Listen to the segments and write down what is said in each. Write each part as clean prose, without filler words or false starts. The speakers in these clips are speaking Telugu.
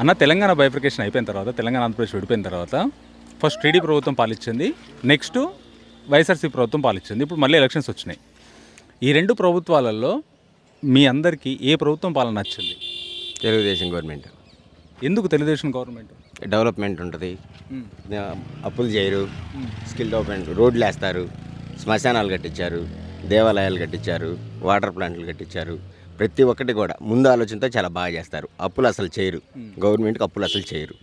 అన్న తెలంగాణ బైఫర్కేషన్ అయిపోయిన తర్వాత తెలంగాణ ఆంధ్రప్రదేశ్ విడిపోయిన తర్వాత ఫస్ట్ టీడీ ప్రభుత్వం పాలించింది, నెక్స్ట్ వైఎస్ఆర్సీ ప్రభుత్వం పాలించింది. ఇప్పుడు మళ్ళీ ఎలక్షన్స్ వచ్చినాయి. ఈ రెండు ప్రభుత్వాలలో మీ అందరికీ ఏ ప్రభుత్వం పాలన నచ్చింది? తెలుగుదేశం గవర్నమెంట్. ఎందుకు తెలుగుదేశం గవర్నమెంట్? డెవలప్మెంట్ ఉంటుంది, అప్పులు చేయరు, స్కిల్ డెవలప్మెంట్, రోడ్లు వేస్తారు, శ్మశానాలు కట్టించారు, దేవాలయాలు కట్టించారు, వాటర్ ప్లాంట్లు కట్టించారు. ప్రతి ఒక్కటి కూడా ముందు ఆలోచనతో చాలా బాగా చేస్తారు. అప్పులు అసలు చేయరు, గవర్నమెంట్కి అప్పులు అసలు చేయరు.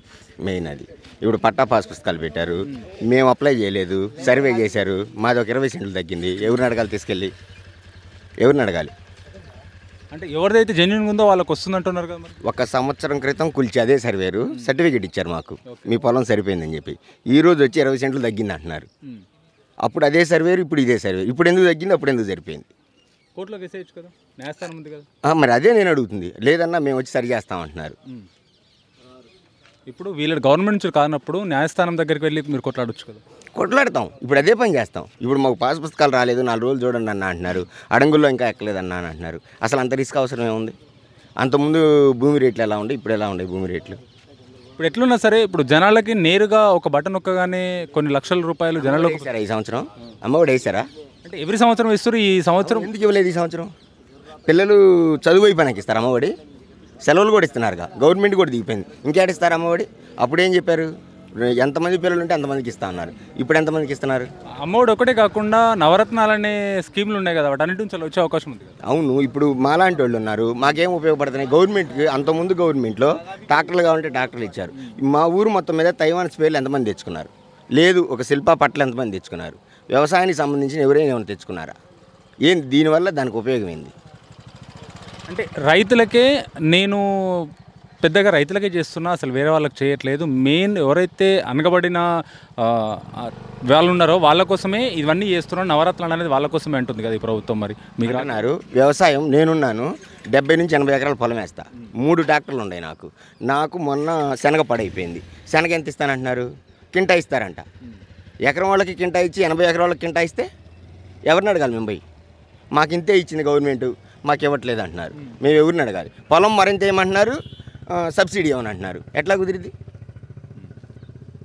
మెయిన్ అది. ఇప్పుడు పట్టా పాస్ పుస్తకాలు పెట్టారు, మేము అప్లై చేయలేదు, సర్వే చేశారు, మాది ఒక 20 సెంట్లు తగ్గింది. ఎవరిని అడగాలి? తీసుకెళ్ళి ఎవరిని అడగాలి? అంటే ఎవరిదైతే జెన్యున్ ఉందో వాళ్ళకి వస్తుంది అంటున్నారు కదా. మరి 1 సంవత్సరం క్రితం కూల్చి అదే సర్వేరు సర్టిఫికేట్ ఇచ్చారు మాకు, మీ పొలం సరిపోయిందని చెప్పి. ఈరోజు వచ్చి 20 సెంట్లు తగ్గింది అంటున్నారు. అప్పుడు అదే సర్వేరు, ఇప్పుడు ఇదే సర్వేరు. ఇప్పుడు ఎందుకు తగ్గింది, అప్పుడు ఎందుకు సరిపోయింది? కోర్టులో వేసేయచ్చు కదా, న్యాయస్థానం ఉంది కదా. మరి అదే నేను అడుగుతుంది. లేదన్నా మేము వచ్చి సరి చేస్తామంటున్నారు. ఇప్పుడు వీళ్ళ గవర్నమెంట్ నుంచి కానప్పుడు న్యాయస్థానం దగ్గరికి వెళ్ళి మీరు కొట్లాడొచ్చు కదా. కొట్లాడతాం, ఇప్పుడు అదే పని చేస్తాం. ఇప్పుడు మాకు పాస్ పుస్తకాలు రాలేదు, 4 రోజులు చూడండి అన్న అంటున్నారు. అడంగుల్లో ఇంకా ఎక్కలేదన్నా అని అంటున్నారు. అసలు అంత రిస్క్ అవసరం ఏముంది? అంతకుముందు భూమి రేట్లు ఎలా ఉండే, ఇప్పుడు ఎలా ఉండే భూమి రేట్లు? ఇప్పుడు ఎట్లున్నా సరే, ఇప్పుడు జనాలకి నేరుగా ఒక బటన్ నొక్కగానే కొన్ని లక్షల రూపాయలు జనాలకు వేసారా? ఈ సంవత్సరం అమ్మఒడి వేసారా? అంటే ఎవ్రీ సంవత్సరం ఇస్తారు. ఈ సంవత్సరం ఎందుకు ఇవ్వలేదు? ఈ సంవత్సరం పిల్లలు చదువు అయిపోయినాకి ఇస్తారు అమ్మఒడి. సెలవులు కూడా ఇస్తున్నారుగా, గవర్నమెంట్ కూడా దిగిపోయింది. ఇంకేడిస్తారు అమ్మఒడి? అప్పుడు ఏం చెప్పారు? ఎంతమంది పిల్లలు ఉంటే అంతమందికి ఇస్తా అన్నారు. ఇప్పుడు ఎంతమందికి ఇస్తున్నారు? అమ్మఒడి ఒకటే కాకుండా నవరత్నాలనే స్కీములు ఉన్నాయి కదా, వాటి అన్నింటి నుంచి వచ్చే అవకాశం ఉంది కదా. అవును, ఇప్పుడు మాలాంటి వాళ్ళు ఉన్నారు, మాకేం ఉపయోగపడుతున్నాయి? గవర్నమెంట్కి అంతకుముందు గవర్నమెంట్లో ట్రాక్టర్లు కావాలంటే ట్రాక్టర్లు ఇచ్చారు. మా ఊరు మొత్తం మీద తైవాన్ స్పేర్లు ఎంతమంది తెచ్చుకున్నారు? లేదు. ఒక శిల్పా పట్ల ఎంతమంది తెచ్చుకున్నారు? వ్యవసాయానికి సంబంధించిన ఎవరైనా ఏమైనా తెచ్చుకున్నారా? ఏం దీనివల్ల దానికి ఉపయోగం ఏంది? అంటే రైతులకే, నేను పెద్దగా రైతులకే చేస్తున్నా, అసలు వేరే వాళ్ళకి చేయట్లేదు. మెయిన్ ఎవరైతే అనగబడిన వాళ్ళు ఉన్నారో వాళ్ళ కోసమే ఇవన్నీ చేస్తున్నారు. నవరత్నాలు అనేది వాళ్ళ కోసమే అంటుంది కదా ఈ ప్రభుత్వం. మరి మీరు అన్నారు వ్యవసాయం, నేనున్నాను 70 నుంచి 80 ఎకరాల పొలం వేస్తా, 3 ట్రాక్టర్లు ఉన్నాయి నాకు మొన్న శనగ పడైపోయింది. శనగ ఎంత ఇస్తానంటున్నారు? కింటా ఇస్తారంట. ఎకరం వాళ్ళకి కింటా ఇచ్చి 80 ఎకరాల వాళ్ళకి కింటా ఇస్తే ఎవరిని అడగాలి? మేము పోయి మాకు ఇంతే ఇచ్చింది గవర్నమెంట్, మాకు ఇవ్వట్లేదు అంటున్నారు. మేము ఎవరిని అడగాలి? పొలం మరింత ఏమంటున్నారు? సబ్సిడీ ఏమని అంటున్నారు. ఎట్లా కుదిరిద్ది?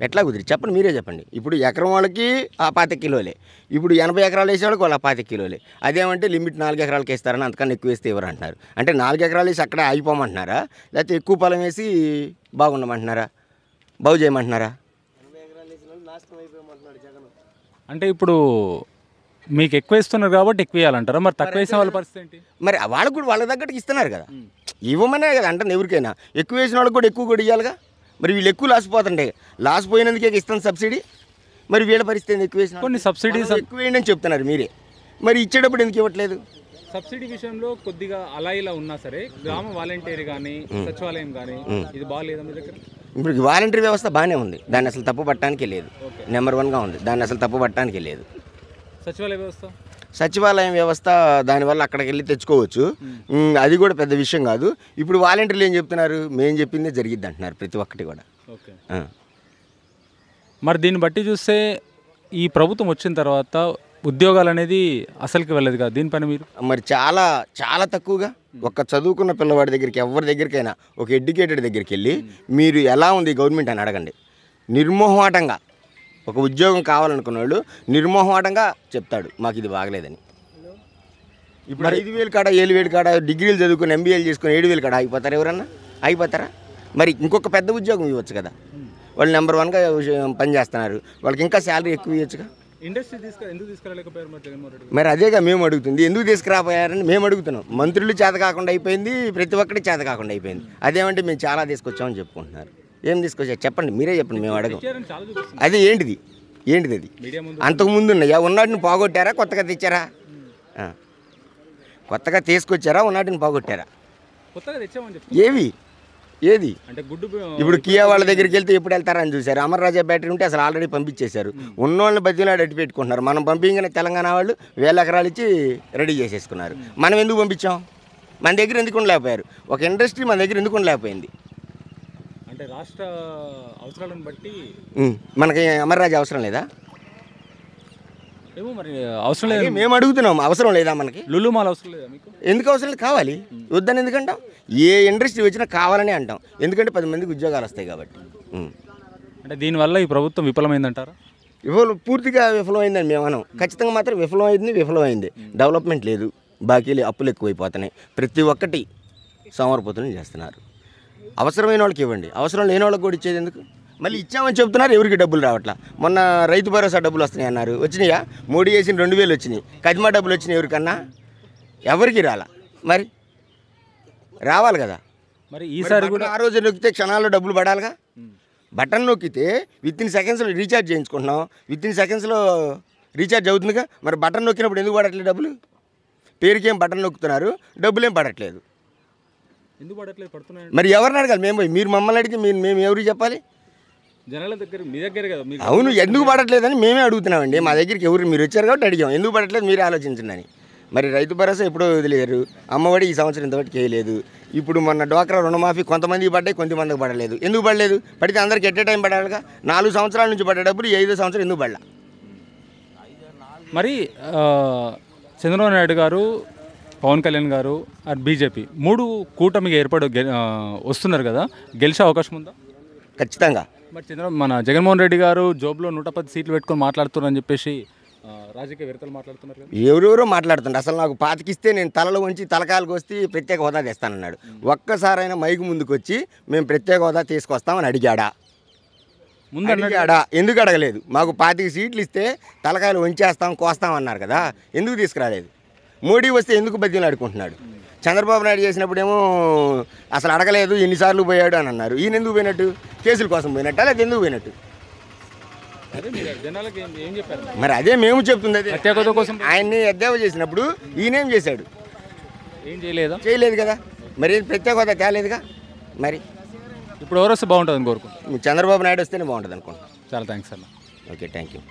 ఎట్లా కుదిరి చెప్పండి, మీరే చెప్పండి. ఇప్పుడు ఎకరం వాళ్ళకి ఆ 25 కిలోలే, ఇప్పుడు 80 ఎకరాలు వేసే వాళ్ళకి వాళ్ళ 25 కిలోలే. అదేమంటే లిమిట్ 4 ఎకరాలకి వేస్తారని, అంతకన్నా ఎక్కువ వేస్తే ఎవరు అంటున్నారు. అంటే 4 ఎకరాలు వేసి అక్కడే ఆగిపోమంటున్నారా, లేకపోతే ఎక్కువ పొలం వేసి బాగుండమంటున్నారా, బాగు చేయమంటున్నారా? అంటే ఇప్పుడు మీకు ఎక్కువ ఇస్తున్నారు కాబట్టి ఎక్కువ ఇవ్వాలంటారా? మరి తక్కువ వేసిన వాళ్ళ పరిస్థితి ఏంటి? మరి వాళ్ళకు కూడా వాళ్ళ తగ్గట్టుకు ఇస్తున్నారు కదా, ఇవ్వమనే కదా అంటుంది. ఎవరికైనా ఎక్కువ వేసిన వాళ్ళకి కూడా ఎక్కువ కూడా ఇవ్వాలిగా. మరి వీళ్ళు ఎక్కువ లాసిపోతుండే, లాసిపోయినందుకే ఇస్తాను సబ్సిడీ. మరి వీళ్ళ పరిస్థితి ఎక్కువ వేసిన కొన్ని సబ్సిడీస్ ఎక్కువ వేయండి అని చెప్తున్నారు మీరే, మరి ఇచ్చేటప్పుడు ఎందుకు ఇవ్వట్లేదు? సబ్సిడీ విషయంలో కొద్దిగా అలా ఇలా ఉన్నా సరే, గ్రామ వాలంటీర్ కానీ సచివాలయం కానీ ఇది బాగాలేదా మీ దగ్గర? ఇప్పుడు వాలంటీర్ వ్యవస్థ బాగానే ఉంది, దాన్ని అసలు తప్పు పట్టడానికి లేదు. నెంబర్ 1గా ఉంది, దాన్ని అసలు తప్పు పట్టడానికి లేదు. సచివాలయం వ్యవస్థ దానివల్ల అక్కడికి వెళ్ళి తెచ్చుకోవచ్చు, అది కూడా పెద్ద విషయం కాదు. ఇప్పుడు వాలంటీర్లు ఏం చెప్తున్నారు? మేము చెప్పిందే జరిగిద్ది అంటున్నారు ప్రతి ఒక్కటి కూడా. మరి దీన్ని బట్టి చూస్తే ఈ ప్రభుత్వం వచ్చిన తర్వాత ఉద్యోగాలు అనేది అసలుకి వెళ్ళదు కదా, దీనిపైన మీరు మరి చాలా చాలా తక్కువగా. ఒక చదువుకున్న పిల్లవాడి దగ్గరికి, ఎవరి దగ్గరికైనా, ఒక ఎడ్యుకేటెడ్ దగ్గరికి వెళ్ళి మీరు ఎలా ఉంది గవర్నమెంట్ అని అడగండి. నిర్మోహమాటంగా ఒక ఉద్యోగం కావాలనుకున్న వాళ్ళు నిర్మోహమాటంగా చెప్తాడు మాకు ఇది బాగలేదని. ఇప్పుడు 5,000 కాడ 7,000 కాడ డిగ్రీలు చదువుకుని MBAలు చేసుకుని 7,000 కాడ అయిపోతారు ఎవరన్నా? అయిపోతారా? మరి ఇంకొక పెద్ద ఉద్యోగం ఇవ్వచ్చు కదా. వాళ్ళు నెంబర్ 1గా పని చేస్తున్నారు, వాళ్ళకి ఇంకా శాలరీ ఎక్కువ ఇవ్వచ్చుగా. ఇండస్ట్రీ ఎందుకు తీసుకురాలేకపోయారు? మరి అదేగా మేము అడుగుతుంది, ఎందుకు తీసుకురాపోయారని మేము అడుగుతున్నాం. మంత్రులు చేత కాకుండా అయిపోయింది, ప్రతి ఒక్కటి చేత కాకుండా అయిపోయింది. అదేమంటే మేము చాలా తీసుకొచ్చామని చెప్పుకుంటున్నారు. ఏం తీసుకొచ్చారు చెప్పండి, మీరే చెప్పండి, మేము అడగం. అది ఏంటిది అది? అంతకుముందు ఉన్నాయా? ఉన్నటిని పోగొట్టారా, కొత్తగా తెచ్చారా? కొత్తగా తీసుకొచ్చారా, ఉన్నటిని పోగొట్టారా? ఏది ఇప్పుడు కియా వాళ్ళ దగ్గరికి వెళ్తే ఎప్పుడు వెళ్తారని చూశారు. అమర్రాజా బ్యాటరీ ఉంటే అసలు ఆల్రెడీ పంపించేశారు. ఉన్నోళ్ళని బతిలాడి అడ్డు పెట్టుకుంటున్నారు. మనం పంపించగానే తెలంగాణ వాళ్ళు 1000 ఎకరాలు ఇచ్చి రెడీ చేసేసుకున్నారు. మనం ఎందుకు పంపించాం? మన దగ్గర ఎందుకు ఉండలేకపోయారు? ఒక ఇండస్ట్రీ మన దగ్గర ఎందుకు ఉండలేకపోయింది? అంటే రాష్ట్ర అవసరాలను బట్టి మనకి అమర్రాజా అవసరం లేదా? ఏమో మరి అవసరం లేదు. అదే మేము అడుగుతున్నాం, అవసరం లేదా మనకి? లులు మాల్ అవసరం లేదా మీకు? ఎందుకు అవసరం లేదు? కావాలి. వద్దని ఎందుకంటాం? ఏ ఇండస్ట్రీ వచ్చినా కావాలని అంటాం, ఎందుకంటే 10 మందికి ఉద్యోగాలు వస్తాయి కాబట్టి. అంటే దీనివల్ల ఈ ప్రభుత్వం విఫలమైందంటారా? పూర్తిగా విఫలమైందని మేము అనం. ఖచ్చితంగా మాత్రం విఫలమైంది. డెవలప్మెంట్ లేదు, బాకీలు అప్పులు ఎక్కువైపోతున్నాయి, ప్రతి ఒక్కటి సోమరిపోతులు చేస్తున్నారు. అవసరమైన వాళ్ళకి ఇవ్వండి, అవసరం లేని వాళ్ళకి కూడా ఇచ్చేది ఎందుకు? మళ్ళీ ఇచ్చామని చెప్తున్నారు, ఎవరికి డబ్బులు రావట్లా. మొన్న రైతు భరోసా డబ్బులు వస్తున్నాయి అన్నారు, వచ్చినాయా? మోడీ వేసిన 2000 వచ్చినాయి. కదిమా డబ్బులు వచ్చినాయి ఎవరికన్నా? ఎవరికి రాలా? మరి రావాలి కదా. మరి ఈసారి కూడా ఆ రోజు నొక్కితే క్షణాల్లో డబ్బులు పడాలిగా. బటన్ నొక్కితే వితిన్ సెకండ్స్లో రీఛార్జ్ చేయించుకుంటున్నాం, వితిన్ సెకండ్స్లో రీఛార్జ్ అవుతుందిగా. మరి బటన్ నొక్కినప్పుడు ఎందుకు పడట్లేదు డబ్బులు? పేరుకేం బటన్ నొక్కుతున్నారు, డబ్బులు ఏం పడట్లేదు. ఎందుకు పడట్లేదు? పడుతున్నాయి. మరి ఎవరిని అడగాలి? మీరు మమ్మల్ని అడిగితే మేము ఎవరికి చెప్పాలి? జనాల దగ్గర, మీ దగ్గర కదా. అవును, ఎందుకు పడట్లేదని మేమే అడుగుతున్నామండి. మా దగ్గరికి మీరు వచ్చారు కాబట్టి అడిగాం, ఎందుకు పడట్లేదు మీరే ఆలోచించండి అని. మరి రైతు భరోసా ఎప్పుడో వదిలేరు, అమ్మఒడి ఈ సంవత్సరం ఇంతవరకు చేయలేదు. ఇప్పుడు మొన్న డ్వాక్రా రుణమాఫీ కొంతమందికి పడ్డాయి, కొంతమందికి పడలేదు. ఎందుకు పడలేదు? పడితే అందరికి ఎట్టే టైం పడాలిగా. 4 సంవత్సరాల నుంచి పడ్డ డబ్బులు 5వ సంవత్సరం ఎందుకు పడలా? మరి చంద్రబాబు నాయుడు గారు, పవన్ కళ్యాణ్ గారు, బీజేపీ 3 కూటమిగా వస్తున్నారు కదా, గెలిచే అవకాశం ఉందా? ఖచ్చితంగా. మరి మన జగన్మోహన్ రెడ్డి గారు జోబులో 110 సీట్లు పెట్టుకొని మాట్లాడుతున్నారని చెప్పేసి రాజకీయ వేత్తలు మాట్లాడుతున్నారు కదా. ఎవరెవరో మాట్లాడుతుంటారు. అసలు నాకు పాతికిస్తే నేను తలలో ఉంచి తలకాయలకు వస్తే ప్రత్యేక హోదా తెస్తానన్నాడు. ఒక్కసారైనా మైకు ముందుకు వచ్చి మేము ప్రత్యేక హోదా తీసుకొస్తామని అడిగాడా? అడిగాడా? ఎందుకు అడగలేదు? మాకు 25 సీట్లు ఇస్తే తలకాయలు వంచేస్తాం, కోస్తాం అన్నారు కదా, ఎందుకు తీసుకురాలేదు? మోడీ వస్తే ఎందుకు బద్దీలు ఆడుకుంటున్నాడు? చంద్రబాబు నాయుడు చేసినప్పుడేమో అసలు అడగలేదు, ఎన్నిసార్లు పోయాడు అని అన్నారు. ఈయన ఎందుకు పోయినట్టు? కేసుల కోసం పోయినట్టు, లేదా ఎందుకు పోయినట్టు? మరి అదే మేము చెప్తుంది. అదే ప్రత్యేకత కోసం ఆయన్ని ఎద్దేవా చేసినప్పుడు ఈయనేం చేశాడు? ఏం చేయలేదు కదా. మరి ప్రత్యేక హోదా తేలేదుగా. మరి ఇప్పుడు ఎవరు వస్తే బాగుంటుందని కోరుకుంటున్నాను. చంద్రబాబు నాయుడు వస్తేనే బాగుంటుంది అనుకుంటున్నాను. చాలా థ్యాంక్స్ అన్న. Okay, thank you.